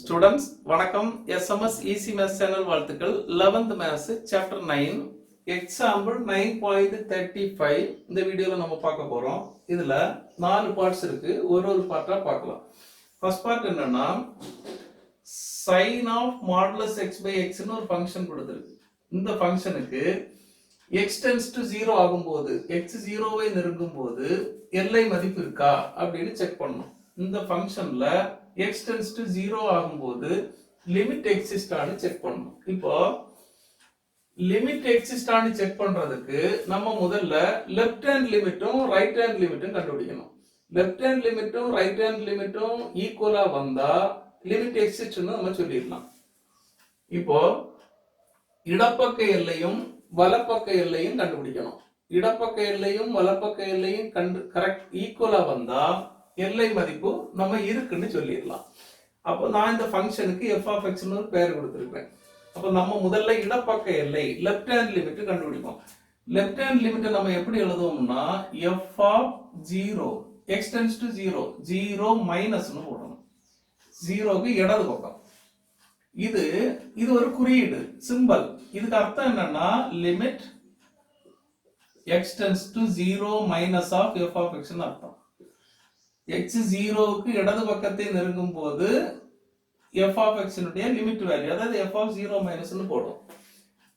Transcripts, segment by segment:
Students வணக்கம். SMS easy maths channel வாழ்த்துக்கள். 11th maths chapter 9 example 9.35 இந்த வீடியோல நம்ம பார்க்க போறோம். இதுல 4 பார்ட்ஸ் இருக்கு. ஒரு பார்ட்டா பார்க்கலாம். ஃபர்ஸ்ட் பார்ட் என்னன்னா sin of modulus x by x ன்னு ஒரு ஃபங்க்ஷன் கொடுத்திருக்கு. இந்த ஃபங்க்ஷனுக்கு x tends to 0 ஆகும்போது x 0வை நெருங்கும் போது எல்லை மதிப்பு இருக்கா அப்படின்னு செக் பண்ணணும். இந்த ஃபங்க்ஷன்ல x tends to 0 ஆகும்போது லிமிட் எக்ஸிஸ்ட் ஆனு செக் பண்ணணும். இப்போ லிமிட் எக்ஸிஸ்ட் ஆனு செக் பண்றதுக்கு நம்ம முதல்ல லெஃப்ட் ஹேண்ட் லிமிட்டும் ரைட் ஹேண்ட் லிமிட்டும் கண்டுபிடிக்கணும். லெஃப்ட் ஹேண்ட் லிமிட்டும் ரைட் ஹேண்ட் லிமிட்டும் ஈக்குவலா வந்தா லிமிட் எக்ஸிஸ்ட்னு நம்ம சொல்லிடலாம். இப்போ இடப்பக்க எல்லையும் வலப்பக்க எல்லையும் கண்டுபிடிக்கணும். இடப்பக்க எல்லையும் வலப்பக்க எல்லையும் கரெக்ட் ஈக்குவலா வந்தா எல்லை மதிப்பு நம்ம இருக்குன்னு சொல்லிடலாம். அப்போ நான் இந்த ஃபங்க்ஷனுக்கு f of x ன்னு ஒரு பெயர் கொடுத்திருக்கேன். அப்போ நம்ம முதல்ல இடப்பக்க எல்லை லெஃப்ட் ஹேண்ட் லிமிட் கண்டுபிடிப்போம். லெஃப்ட் ஹேண்ட் லிமிட் நம்ம எப்படி எழுதுவோம்னா f of 0 x tends to 0 0 மைனஸ்னு போடணும். 0க்கு இடது பக்கம். இது ஒரு குறியீடு சிம்பல். இதுக்கு அர்த்தம் என்னன்னா limit x tends to 0 minus of f of x ன்னு அர்த்தம். x 0க்கு இடது பக்கத்தை நெருங்கும் போது f of x னுடைய லிமிட் வேல்யூ அதாவது f of 0 minus ன்னு போடும்.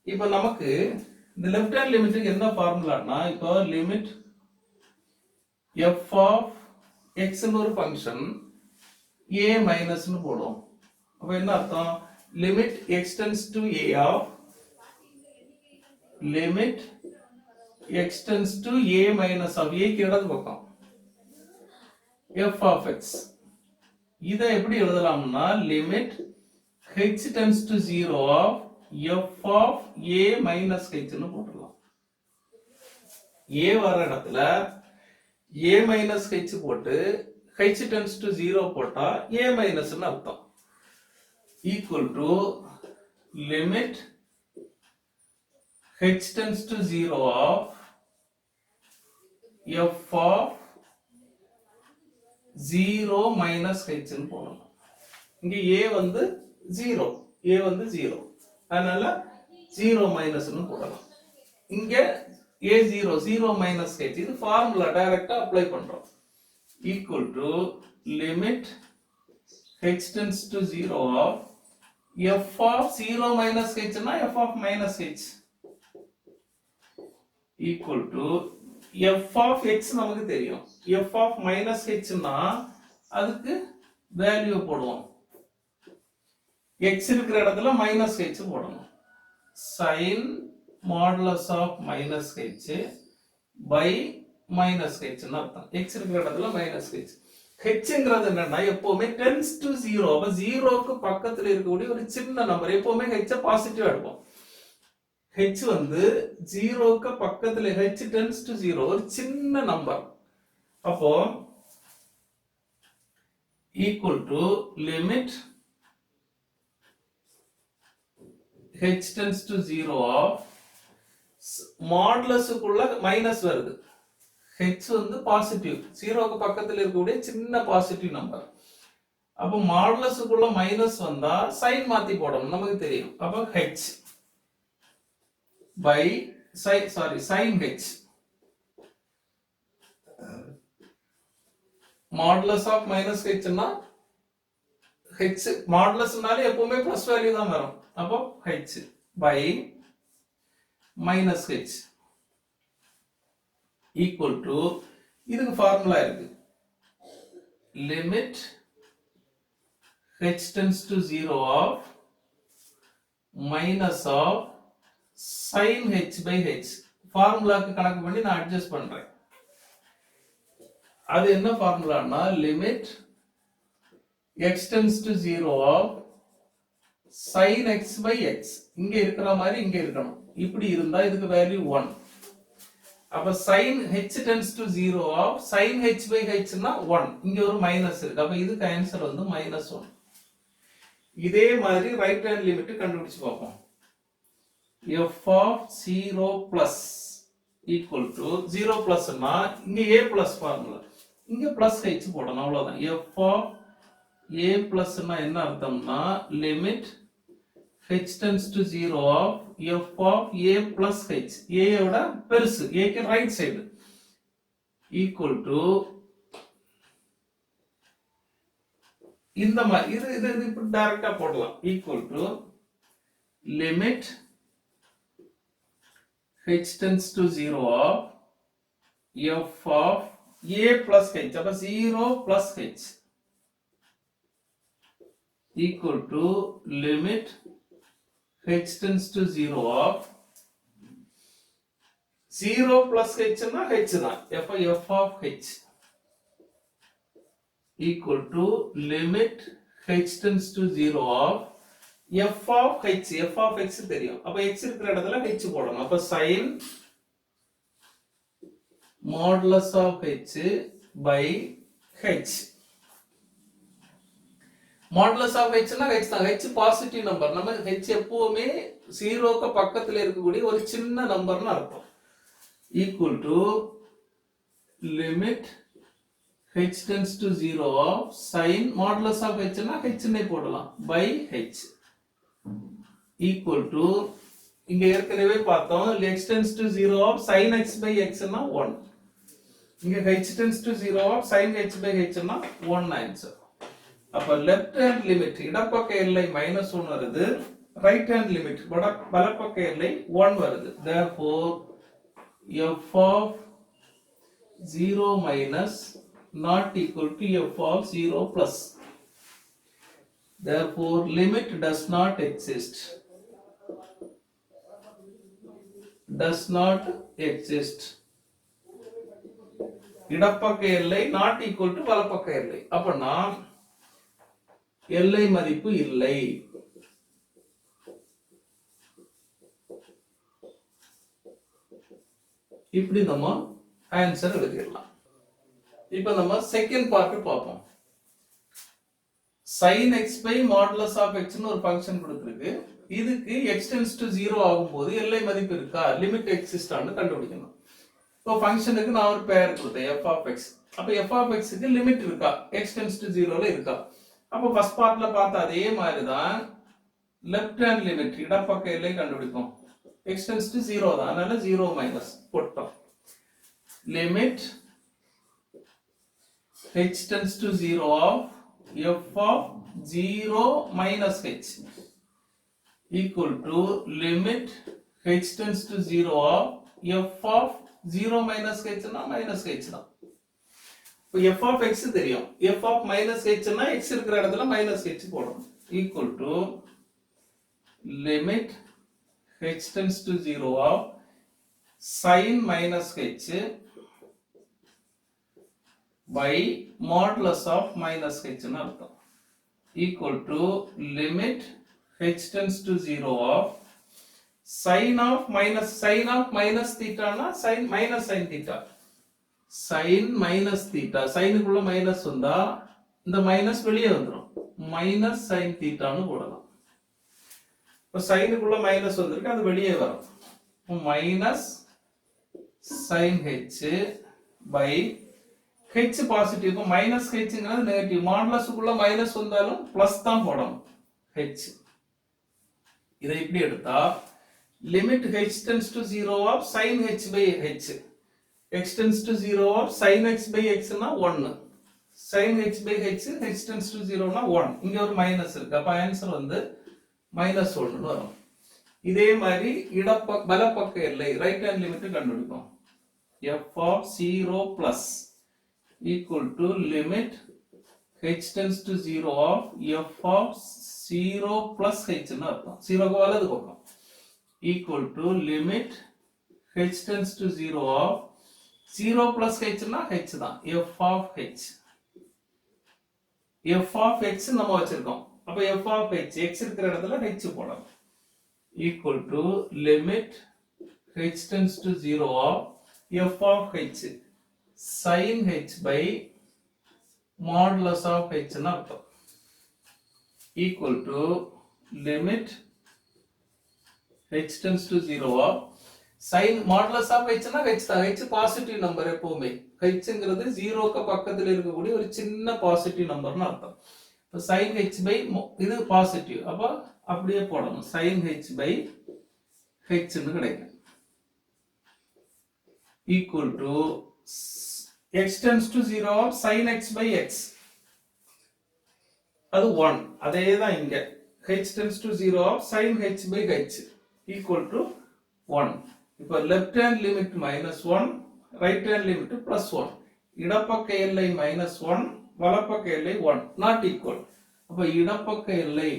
இப்போ நமக்கு இந்த லெஃப்ட் ஹேண்ட் லிமிட்டுக்கு என்ன ஃபார்முலானா இப்போ லிமிட் f of x ன்னு ஒரு ஃபங்க்ஷன் a minus ன்னு போடும். அப்ப என்ன அர்த்தம் limit x tends to a of limit x tends to a minus of a க்கு இடது பக்கம் f of x. இதை எப்படி எழுதலாம்னா limit h tends to 0 of f of a minus h ன்னு போட்டுடலாம். a வர இடத்துல a minus h போட்டு h tends to 0 போட்டா a minus ன்னு அர்த்தம். equal to limit h tends to 0 of f of 0 minus h ன்னு போடணும். இங்க a வந்து 0 அதனால 0 minus ன்னு போடலாம். இங்க a0 minus h இது ஃபார்முலா டைரக்டா அப்ளை பண்றோம். equal to limit h tends to 0 of f of 0 minus h னா f of minus h equal to f of x நமக்கு தெரியும். f of minus h னா அதுக்கு வேல்யூ போடுவோம். x இருக்கிற இடத்துல minus h போடணும். sin modulus of minus h by minus h ன்னு அர்த்தம். x இருக்கிற இடத்துல minus h. hங்கிறது என்னன்னா எப்பவுமே tends to 0. அப்ப 0க்கு பக்கத்துல இருக்கக்கூடிய ஒரு சின்ன நம்பர் எப்பவுமே h பாசிட்டிவா எடுப்போம். h வந்து 0க்கு பக்கத்துல h tends to 0 ஒரு சின்ன நம்பர். அப்போ equal to limit h tends to 0 of மாடுலஸுக்குள்ள minus வருது. h வந்து பாசிட்டிவ் 0க்கு பக்கத்துல இருக்கக்கூடிய சின்ன பாசிட்டிவ் நம்பர். அப்போ மாடுலஸுக்குள்ள மைனஸ் வந்தா சைன் மாத்தி போடணும் நமக்கு தெரியும். அப்போ h by sin h modulus of minus h னா h மாடுலஸ்னாலே எப்பவுமே பிளஸ் வேல்யூ தான் வரும். அப்போ h by minus h equal to இதுக்கு ஃபார்முலா இருக்கு. limit h tends to 0 of minus of sin h by h ஃபார்முலாக்கு கணக்கு பண்ணி நான் அட்ஜஸ்ட் பண்றேன். அது என்ன ஃபார்முலானா limit x tends to 0 of sin x by x இங்க இருக்கிற மாதிரி இங்க இருக்கணும். இப்படி இருந்தா இதுக்கு வேல்யூ 1. அப்ப sin h tends to 0 of sin h by h னா 1. இங்க ஒரு மைனஸ் இருக்கு. அப்ப இதுக்கு ஆன்சர் வந்து -1. இதே மாதிரி ரைட் ஹேண்ட் லிமிட் கண்டுபிடிச்சு பார்ப்போம். f of 0 plus equal to 0 plus னா இங்க a plus ஃபார்முலா இங்க plus h போடணும் அவ்வளவுதான். f of a plus னா என்ன அர்த்தம்னா limit h tends to 0 of f of a plus h. a விட பெருசு, a க்கு ரைட் சைடு equal to இந்த மாதிரி இது இது இப்படி டைரக்டா போடலாம் equal to limit h tends to 0 of f of a plus h. அப்ப 0 plus h equal to limit h tends to 0 of 0 plus h na h தான் f of h equal to limit h tends to 0 of f of h தெரியும். அப்ப x இருக்கிற இடத்துல h போடணும். அப்ப sin modulus of h by h. modulus of h னா h தான். h positive number. நம்ம h எப்பவுமே 0 க்கு பக்கத்துல இருக்கக்கூடிய ஒரு சின்ன நம்பர்னு அர்த்தம். equal to limit h tends to 0 of sin modulus of h னா h னே போடலாம் by h equal to இங்க ஏற்கனவே பார்த்தோம் x tends to 0 of sin x by x னா 1. இங்க h tends to 0 of sin h by h னா 1 answer. அப்ப லெஃப்ட் ஹேண்ட் லிமிட் இடப்பக்க எல்லை -1 வருது, ரைட் ஹேண்ட் லிமிட் வலப்பக்க எல்லை 1 வருது. therefore f of 0 minus not equal to f of 0 plus. therefore limit does not exist. does not exist. இடப்பக்க எல்லை not equal to வலப்பக்க எல்லை. அப்பனா எல்லை மதிப்பு இல்லை. இப்படி நம்ம ஆன்சர் எழுதிடலாம். இப்போ நம்ம செகண்ட் பார்ட் பார்ப்போம். sin x by modulus of x னு ஒரு ஃபங்க்ஷன் கொடுத்திருக்கு. இதுக்கு x tends to 0 ஆகும்போது எல்லை மதிப்பு இருக்கா, லிமிட் எக்ஸிஸ்ட் ஆன்னு கண்டுபிடிக்கணும். இப்போ ஃபங்க்ஷனுக்கு நான் ஒரு பெயர் கொடுத்தேன் f of x. அப்ப f of x க்கு லிமிட் இருக்கா, x tends to 0 ல இருக்கா. அப்ப ஃபர்ஸ்ட் பார்ட்ல பார்த்த அதே மாதிரி தான் லெஃப்ட் ஹேண்ட் லிமிட் இடப்பக்க எல்லை கண்டுபிடிக்கும். x tends to 0 தான், அதனால 0 மைனஸ் போட்டோம். Limit h tends to 0 of f of 0 minus h equal to limit h tends to 0 of f of 0 minus h னா minus h தான். இப்போ f of x தெரியும், f of minus h னா x இருக்கிற இடத்துல minus h போடணும். equal to limit h tends to 0 of sin minus h by modulus of minus h னு அர்த்தம். equal to limit h tends to 0 of sin of minus theta னா sin minus sin theta. sin minus theta, சைனுக்குள்ள minus வந்தா இந்த minus வெளியே வந்துரும், minus sin theta னு போடலாம். இப்போ சைனுக்குள்ள மைனஸ் வந்திருக்கு, அது வெளியே வரும். Minus sin h by h positive. இப்போ மைனஸ் ஹெச்ங்கிறது நெகட்டிவ், மாடுலஸுக்குள்ள மைனஸ் வந்தாலும் பிளஸ் தான் போடணும் h. இதை இப்படி எடுத்தா limit h tends to 0 of sin h by h, x tends to 0 of sin x by x னா 1, sin h by h tends to 0 னா 1. இங்க ஒரு மைனஸ் இருக்கு, அப்ப ஆன்சர் வந்து -1 னு வரும். இதே மாதிரி வலப்பக்க எல்லை ரைட் ஹேண்ட் லிமிட் கண்டுபிடிப்போம். f of 0 plus equal to limit h tends to 0 of f of 0 plus h னு அர்த்தம், 0 க்கு வலது பக்கம். equal to limit h tends to 0 of 0 plus h னா h தான், f of h. f of x நம்ம வச்சிருக்கோம், அப்ப f of h x இருக்கிற இடத்துல h போடணும். equal to limit h tends to 0 of f of h sin h by modulus of h னு அர்த்தம். equal to limit h tends to 0 of sin modulus of h னா h தான், h positive number எப்பவுமே. hங்கிறது 0 க்கு பக்கத்துல இருக்கக்கூடிய ஒரு சின்ன பாசிட்டிவ் நம்பர்னு அர்த்தம். இப்போ sin h by இது பாசிட்டிவ், அப்போ அப்படியே போடணும், sin h by h ன்னு கிடைக்கும். equal to x tends to 0 sin x by x, அது 1. அதே தான் இங்க h tends to 0 sin h by h equal to 1. இப்போ left hand limit -1, right hand limit +1. இடப்பக்க எல்லை -1, வலப்பக்க எல்லை 1, not equal. அப்போ இடப்பக்க எல்லை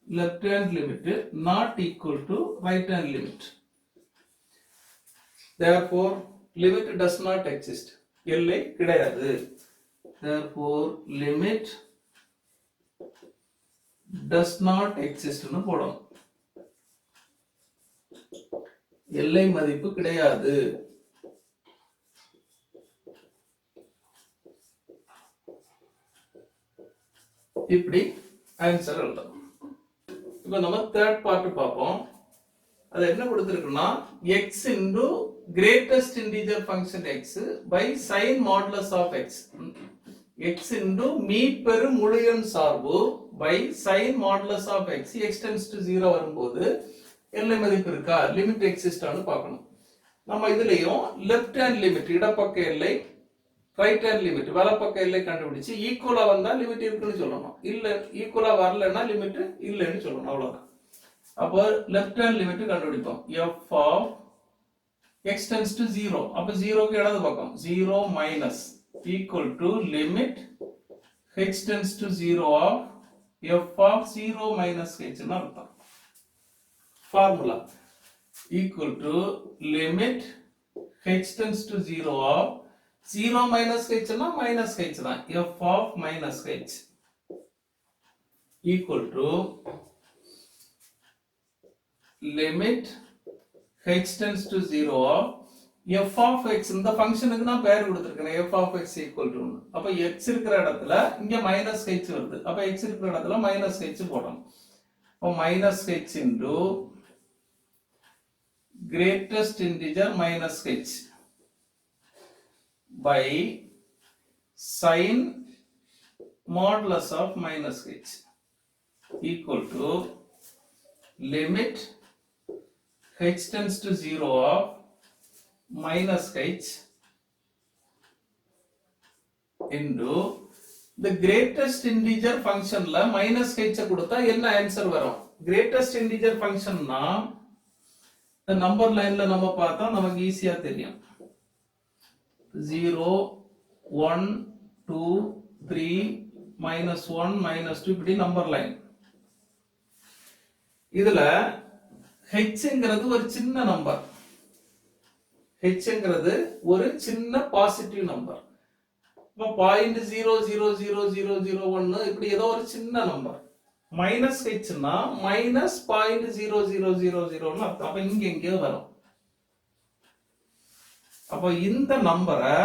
left hand limit not equal to right hand limit. Therefore limit does not exist. எல்லை கிடையாது. Therefore limit does not exist ன்னு போடணும். எல்லை மதிப்பு கிடையாது. இப்படி ஆன்சர் எழுதணும். இப்போ நம்ம தேர்ட் பார்ட் பார்ப்போம். அது என்ன கொடுத்திருக்குன்னா x into greatest integer function x by sin modulus of x. x into மீப்பெரு முழு எண் சார்பு by sin modulus of x x tends to 0 வரும்போது எல்லை மதிப்பு இருக்கா, லிமிட் எக்ஸிஸ்டான்னு பார்க்கணும். நம்ம இதுலயும் லெஃப்ட் ஹேண்ட் லிமிட் இடப்பக்க எல்லை, ரைட் ஹேண்ட் லிமிட் வலப்பக்க எல்லை கண்டுபிடிச்சு ஈக்குவலா வந்தா லிமிட் இருக்குன்னு சொல்லணும், இல்ல ஈக்குவலா வரலன்னா லிமிட் இல்லைன்னு சொல்லணும், அவ்வளவுதான். அப்போ லெஃப்ட் ஹேண்ட் லிமிட் கண்டுபிடிப்போம். f of x tends to 0, அப்ப 0 க்கு இடது பக்கம் 0 minus equal to limit h tends to 0 of f of 0 minus h ன்னு அர்த்தம். Formula equal to limit h tends to 0 of 0 minus h னா minus h தான், f of minus h equal to limit h tends to 0 of f of x. இந்த ஃபங்க்ஷனுக்கு நான் பேர் கொடுத்திருக்கேன் f of x equal to 1. அப்ப x இருக்கிற இடத்துல இங்க minus h வருது, அப்ப x இருக்கிற இடத்துல minus h போடணும். அப்ப minus h into greatest integer minus h by sin modulus of minus h equal to limit h tends to 0 of minus h into the greatest integer function la minus h கொடுத்தா என்ன answer வரும்? greatest integer function னா இந்த number லைன்ல நம்ம பார்த்தா நமக்கு ஈஸியா தெரியும். 0 1 2 3 -1 -2 இப்படி நம்பர் லைன். இதுல ஹெச்ங்கிறது ஒரு சின்ன நம்பர், ஹெச்ங்கிறது ஒரு சின்ன பாசிட்டிவ் நம்பர். இப்போ 0.000001 இப்படி ஏதோ ஒரு சின்ன நம்பர். மைனஸ் ஹெச்னா -0.0000 அர்த்தம். அப்ப இங்க எங்கேயோ வரும். அப்ப இந்த நம்பரை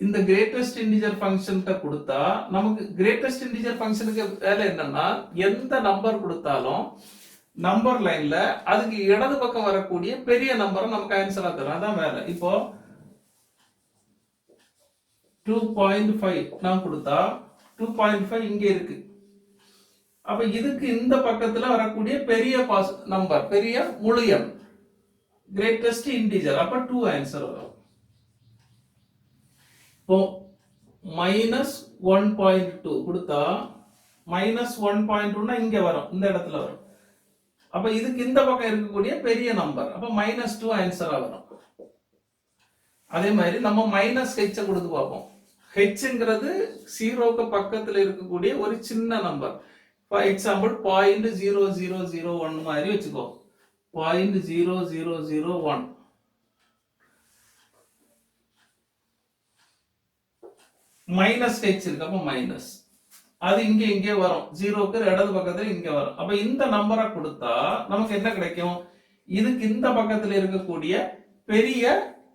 இந்த கிரேட்டஸ்ட் இன்டிஜர் ஃபங்க்ஷன்ட்ட கொடுத்தா நமக்கு கிரேட்டஸ்ட் இன்டிஜர் ஃபங்க்ஷனுக்கு வேலை என்னன்னா எந்த நம்பர் கொடுத்தாலும் நம்பர் லைன்ல அதுக்கு இடது பக்கம் வரக்கூடிய பெரிய நம்பரை நமக்கு ஆன்சரா தரும், அதான் வேலை. இப்போ 2.5 நான் கொடுத்தா 2.5 இங்க இருக்கு. அப்ப இதுக்கு இந்த பக்கத்துல வரக்கூடிய பெரிய நம்பர், பெரிய முழு எண் கிரேட்டஸ்ட் இன்டிஜர், அப்ப 2 ஆன்சர் வரும். இப்போ -1.2 கொடுத்தா -1.2 இங்க வரும், இந்த இடத்துல வரும். அப்ப இதுக்கு இந்த பக்கம் இருக்கக்கூடிய பெரிய நம்பர், அப்ப -2 ஆன்சரா வரும். அதே மாதிரி நம்ம மைனஸ் ஹெச் கொடுத்து பார்ப்போம். ஹெச்ங்கிறது 0க்கு பக்கத்துல இருக்கக்கூடிய ஒரு சின்ன நம்பர். ஃபார் எக்ஸாம்பிள் 0.0001 மாதிரி வச்சுக்கோ, 0.0001. மைனஸ் ஹெச் இருக்கு, அப்ப மைனஸ் அது இங்க வரும், 0க்கு இடது பக்கத்துல இங்க வரும். அப்ப இந்த நம்பரை கொடுத்தா நமக்கு என்ன கிடைக்கும்? இதுக்கு இந்த பக்கத்துல இருக்கக்கூடிய பெரிய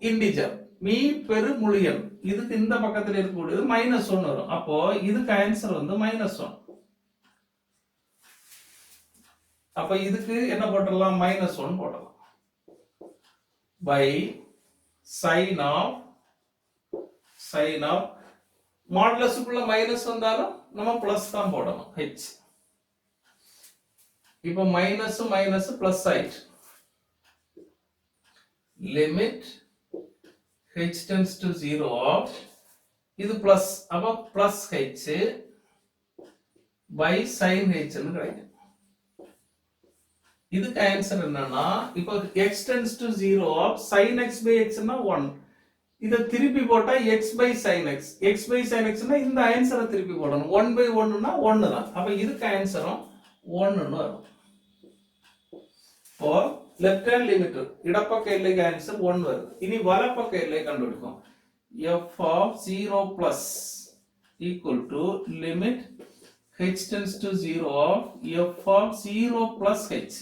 இன்டிஜர் மீ பெரு முழு எண், இதுக்கு இந்த பக்கத்துல இருக்கக்கூடியது -1 வரும். அப்போ இதுக்கு ஆன்சர் வந்து -1. அப்ப இதுக்கு என்ன போட்டுடலாம்? -1 போடலாம். by sin of மாடுலஸுக்குள்ள மைனஸ் வந்தாலும் நம்ம பிளஸ் தான் போடணும் h. இப்போ மைனஸ் மைனஸ் பிளஸ் ஆயிடுச்சு. Limit h tends to 0 of இது பிளஸ், அப்ப plus h by sin h ன்னு கிடைக்கும். இதுக்கு ஆன்சர் என்னன்னா, இப்போ x tends to 0 of sin x by x னா 1. இத திருப்பி போட்டா x by sin x, x by sin x னா இந்த ஆன்சரை திருப்பி போடணும். 1 by 1 னா 1 தான். அப்ப இதுக்கு ஆன்சரும் 1 ன்னு வரும். இப்போ லெஃப்ட் ஹேண்ட் லிமிட் இடப்பக்க எல்லைக்கு ஆன்சர் 1 வருது. இனி வலப்பக்க எல்லை கண்டுபிடிப்போம். f of 0 plus equal to limit h tends to 0 of f of 0 plus h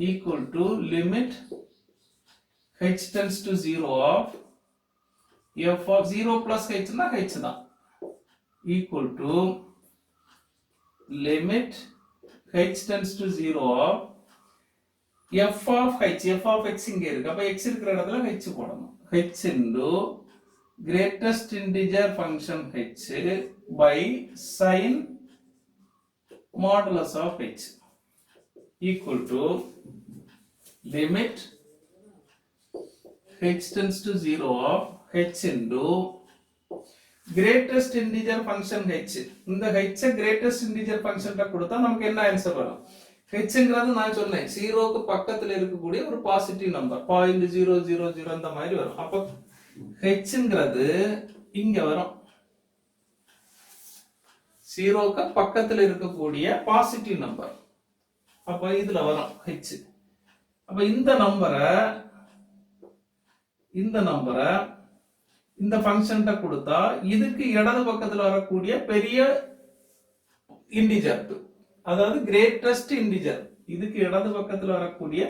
equal to limit h tends to 0 of f of 0 plus h na h தான் equal to limit h tends to 0 of f of h, f of x இங்க இருக்கு. அப்ப x இருக்கிற இடத்துல h போடணும். h into greatest integer function h by sin modulus of h equal to limit h tends to 0 of h into greatest integer function h. இந்த h greatest integer function கொடுத்தா நமக்கு என்ன ஆன்சர் வரும்? h ங்கிறது நான் சொன்னேன் 0 க்கு பக்கத்துல இருக்கக்கூடிய ஒரு பாசிட்டிவ் நம்பர் 0.000 அந்த மாதிரி வரும். அப்ப h ங்கிறது இங்க வரும். 0 க்கு பக்கத்துல இருக்கக்கூடிய பாசிட்டிவ் நம்பர். அப்ப இதுல வரும் h. அப்ப இந்த நம்பரை இந்த ஃபங்க்ஷன்ட்ட கொடுத்தா இதுக்கு இடது பக்கத்துல வரக்கூடிய பெரிய இன்டிஜர், அதாவது கிரேட்டஸ்ட் இன்டிஜர், இதுக்கு இடது பக்கத்துல வரக்கூடிய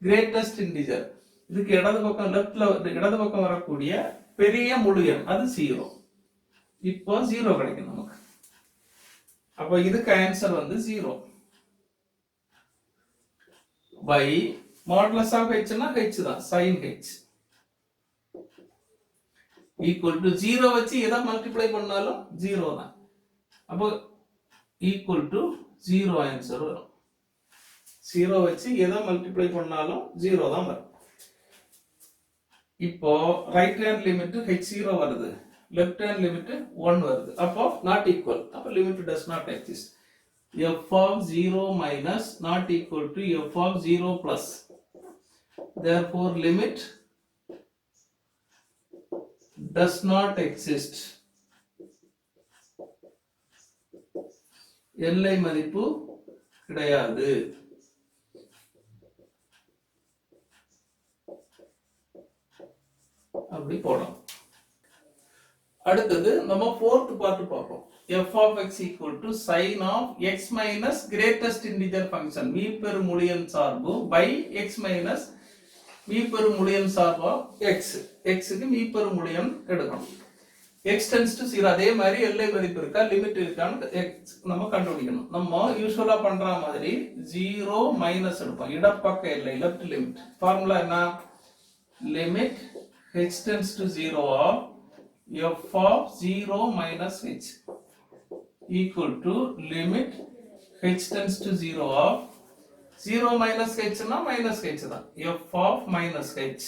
கிரேட்டஸ்ட் இன்டிஜர், இதுக்கு இடது பக்கம் லெஃப்ட்ல இடது பக்கம் வரக்கூடிய பெரிய முழு எண் அது 0. இப்போ 0 கிடைக்கும் நமக்கு. அப்ப இதுக்கு ஆன்சர் வந்து 0 by modulus of h னா h தான், sin h equal to 0 வச்சு எதை மல்டிப்ளை பண்ணாலும் 0 தான். அப்போ equal to 0 ஆன்சர் வரும். 0 வச்சு எதை மல்டிப்ளை பண்ணாலும் 0 தான் வரும். இப்போ ரைட் ஹேண்ட் லிமிட் h0 வருது, லெஃப்ட் ஹேண்ட் லிமிட் 1 வருது. அப்போ நாட் ஈக்குவல். அப்போ limit does not exist. f of 0 minus not equal to f of 0 plus. Therefore limit does not exist. எல்லை மதிப்பு கிடையாது. அப்படி போடணும். அடுத்தது நம்ம fourth பார்ட் பார்ப்போம். f of x equal to sin of x minus greatest integer function v பெரு முழு எண் சார்பு by x minus v பெரு முழு எண் சார்பு x. x க்கு v பெரு முழு எண் எடுக்கணும். x tends to 0. அதே மாதிரி எல்லை மதிப்பு இருக்கா லிமிட் இருக்கான்னு நம்ம கண்டுபிடிக்கணும். நம்ம யூசுவலா பண்ற மாதிரி 0 மைனஸ் எடுப்போம். இடப்பக்க எல்லை லெஃப்ட் லிமிட். ஃபார்முலா என்ன? Limit h tends to 0 of f of 0 minus h equal to limit h tends to 0 of 0 minus h na minus h தான், f of minus h.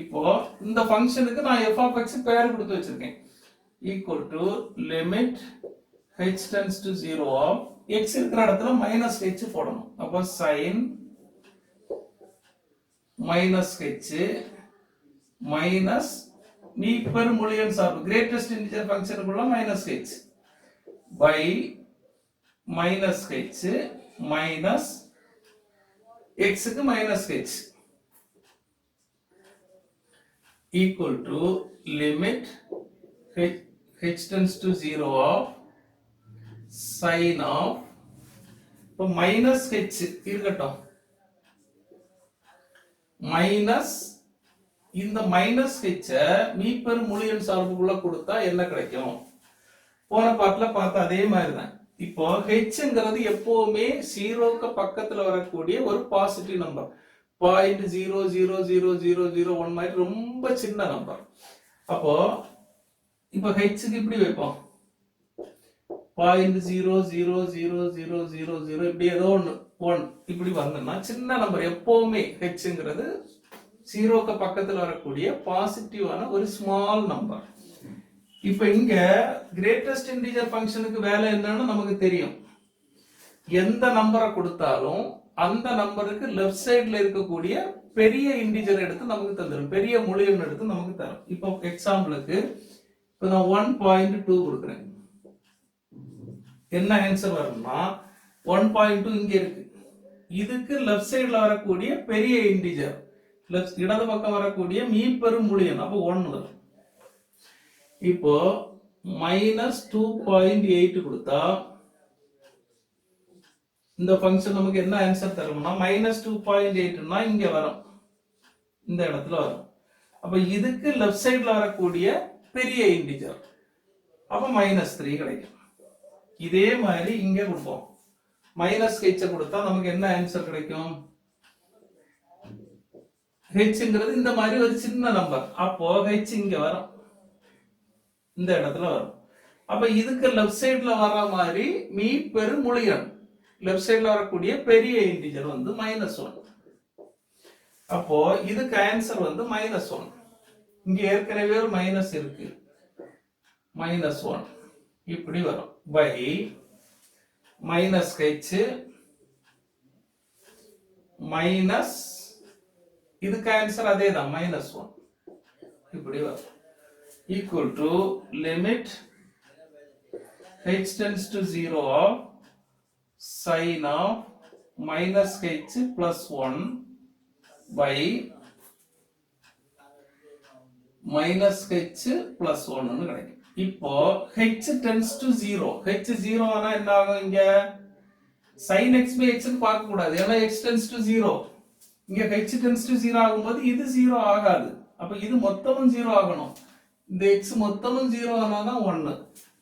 இப்போ இந்த ஃபங்க்ஷனுக்கு நான் f of x பெயர் கொடுத்து வச்சிருக்கேன். equal to limit h tends to 0 of x இருக்கிற இடத்துல minus h போடணும். அப்போ sin minus h minus v பெரு முழு எண் சார்பு greatest integer ஃபங்க்ஷனுக்குள்ள minus h by minus h minus x க்கு minus h equal to limit h tends to 0 of sin of இப்போ minus h இருக்கட்டும் minus இந்த மைனஸ் h மீ பெரு முழு எண் சார்புக்குள்ள கொடுத்தா என்ன கிடைக்கும்? போன பார்ட்ல பார்த்த அதே மாதிரி தான். இப்போ hங்கிறது எப்பவுமே 0 க்கு பக்கத்துல வரக்கூடிய ஒரு பாசிட்டிவ் நம்பர். 0.0000001 மாதிரி ரொம்ப சின்ன நம்பர். அப்போ இப்போ ஹெச்சுக்கு இப்படி வைப்போம் 0.00000 இப்படி ஏதோ ஒன்று 1 இப்படி வந்தோம்னா சின்ன நம்பர் எப்பவுமே ஹெச்ங்கிறது ஜீரோக்கு பக்கத்தில் வரக்கூடிய பாசிட்டிவான ஒரு ஸ்மால் நம்பர். இப்போ இங்க கிரேட்டஸ்ட் இன்டிஜர் ஃபங்க்ஷனுக்கு வேலை என்னன்னு நமக்கு தெரியும். எந்த நம்பரை கொடுத்தாலும் அந்த நம்பருக்கு லெஃப்ட் சைடுல இருக்கக்கூடிய பெரிய இன்டிஜர் எடுத்து நமக்கு தந்துடும், பெரிய முழு எண் எடுத்து நமக்கு தரும். இப்போ எக்ஸாம்பிளுக்கு இப்போ நான் 1.2 கொடுக்குறேன். என்ன ஆன்சர் வரும்னா 1.2 இங்க இருக்கு. இதுக்கு லெஃப்ட் சைடுல வரக்கூடிய பெரிய இன்டிஜர் இடது பக்கம் வரக்கூடிய மீப்பெரும் முழு எண், அப்போ 1 வரும். இப்போ -2.8 கொடுத்தா இந்த ஃபங்க்ஷன் நமக்கு என்ன ஆன்சர் தரும்னா -2.8னா இங்க வரும், இந்த இடத்துல வரும். அப்ப இதுக்கு லெஃப்ட் சைடுல வரக்கூடிய பெரிய இன்டிஜர், அப்ப -3 கிடைக்கும். இதே மாதிரி இங்க கொடுப்போம். -h கொடுத்தா நமக்கு என்ன ஆன்சர் கிடைக்கும்? ஹெச்ங்கிறது இந்த மாதிரி ஒரு சின்ன நம்பர், அப்போ ஹெச் இங்க வரும், இந்த இடத்துல வரும். அப்ப இதுக்கு லெஃப்ட் சைடுல வர மாதிரி மீ பெரும் முழு எண், லெஃப்ட் சைடுல வரக்கூடிய பெரிய இன்டிஜர் வந்து -1. அப்போ இதுக்கு ஆன்சர் வந்து -1. இங்க ஏற்கனவே ஒரு மைனஸ் இருக்கு, -1 இப்படி வரும். பை -h மைனஸ் இதுக்கு ஆன்சர் அதே தான் -1 இப்படி வரும். Equal to limit h tends to 0 of sin of -h plus 1 by -h plus 1 ன்னு கிடைக்கும். இப்போ h tends to 0, h 0 ஆனா என்ன ஆகும்? இங்க sin x by x ன்னு பார்க்க கூடாது, ஏன்னா x tends to 0. இங்க h tends to 0 ஆகும்போது இது 0 ஆகாது, அப்ப இது மொத்தமும் 0 ஆகணும். இந்த x மொத்தமும் 0 ஆனாதான் 1.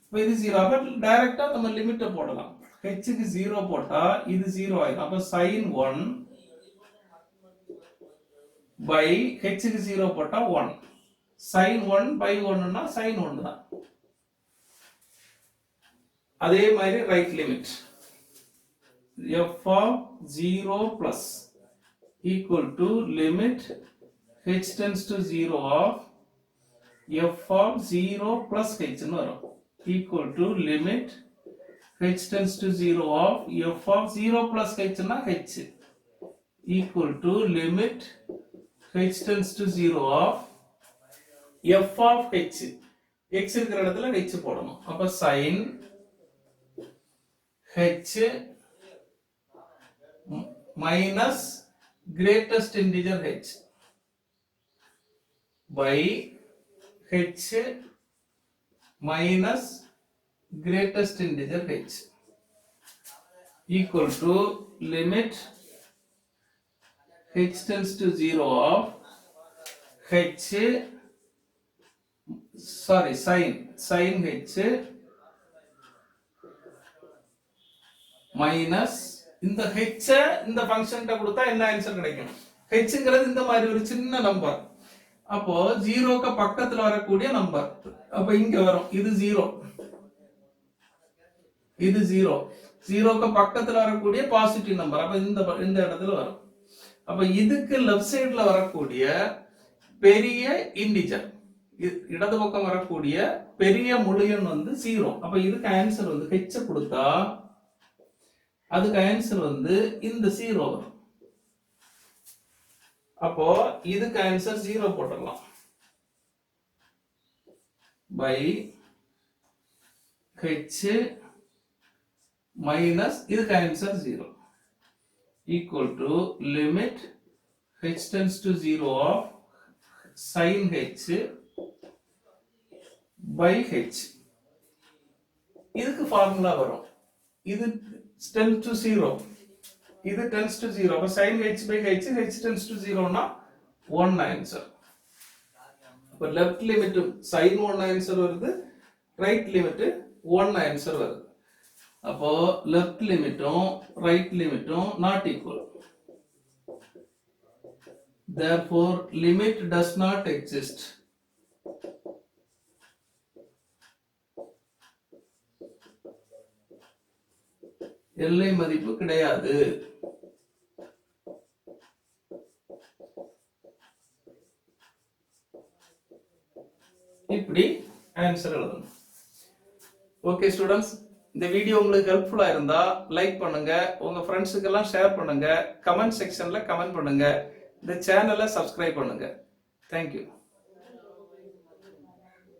இப்போ இது 0, அப்ப டைரக்டா நம்ம லிமிட்டை போடலாம். h க்கு 0 போட்டா இது 0 ஆயிடும். அப்ப sin 1 by h க்கு 0 போட்டா 1, sin 1 by 1 னா sin 1 தான். அதே மாதிரி right limit f of 0 plus equal to limit h tends to 0 of f of 0 plus h ன்னு வரும், equal to limit h tends to 0 of f of 0 plus h னா h, equal to limit h tends to 0 of f of h, x இருக்கிற இடத்துல h போடணும். அப்ப sin h minus greatest integer h by h minus greatest integer h equal to limit h tends to 0 of sin h minus இந்த h இந்த ஃபங்க்ஷன்ட்ட கொடுத்தா என்ன answer கிடைக்கும்? hங்கிறது இந்த மாதிரி ஒரு சின்ன நம்பர், அப்போ 0க்கு பக்கத்துல வரக்கூடிய நம்பர், அப்ப இங்க வரும் இது 0, இது 0க்கு பக்கத்துல வரக்கூடிய பாசிட்டிவ் நம்பர், அப்ப இந்த இடத்துல வரும். அப்ப இதுக்கு லெஃப்ட் சைடுல வரக்கூடிய பெரிய இன்டிஜர், இடது பக்கம் வரக்கூடிய பெரிய முழு எண் வந்து 0. அப்ப இதுக்கு ஆன்சர் வந்து h கொடுத்தா அதுக்கு ஆன்சர் வந்து இந்த 0 வரும். அப்போ இதுக்கு ஆன்சர் 0 போட்டுடலாம். பை h மைனஸ் இதுக்கு answer 0 equal to limit h tends to 0 of sin h by h. இதுக்கு ஃபார்முலா வரும், இது tends to 0, இது tends to 0, அப்ப sin h by h, h tends to 0 னா 1 ஆன்சர். அப்ப லெஃப்ட் லிமிட் sin 1 ஆன்சர் வருது, right limit 1 answer வருது. அப்போ லெஃப்ட் லிமிட்டும் ரைட் லிமிட்டும் not equal. Therefore limit does not exist. எல்லை மதிப்பு கிடையாது. இப்படி ஆன்சர் எழுதணும். ஓகே ஸ்டூடெண்ட்ஸ், இந்த வீடியோ உங்களுக்கு ஹெல்ப்ஃபுல்லா இருந்தா லைக் பண்ணுங்க, உங்க ஃப்ரெண்ட்ஸுக்கு எல்லாம் ஷேர் பண்ணுங்க, கமெண்ட் செக்ஷன்ல கமெண்ட் பண்ணுங்க, இந்த சேனலை சப்ஸ்கிரைப் பண்ணுங்க. தேங்க்யூ.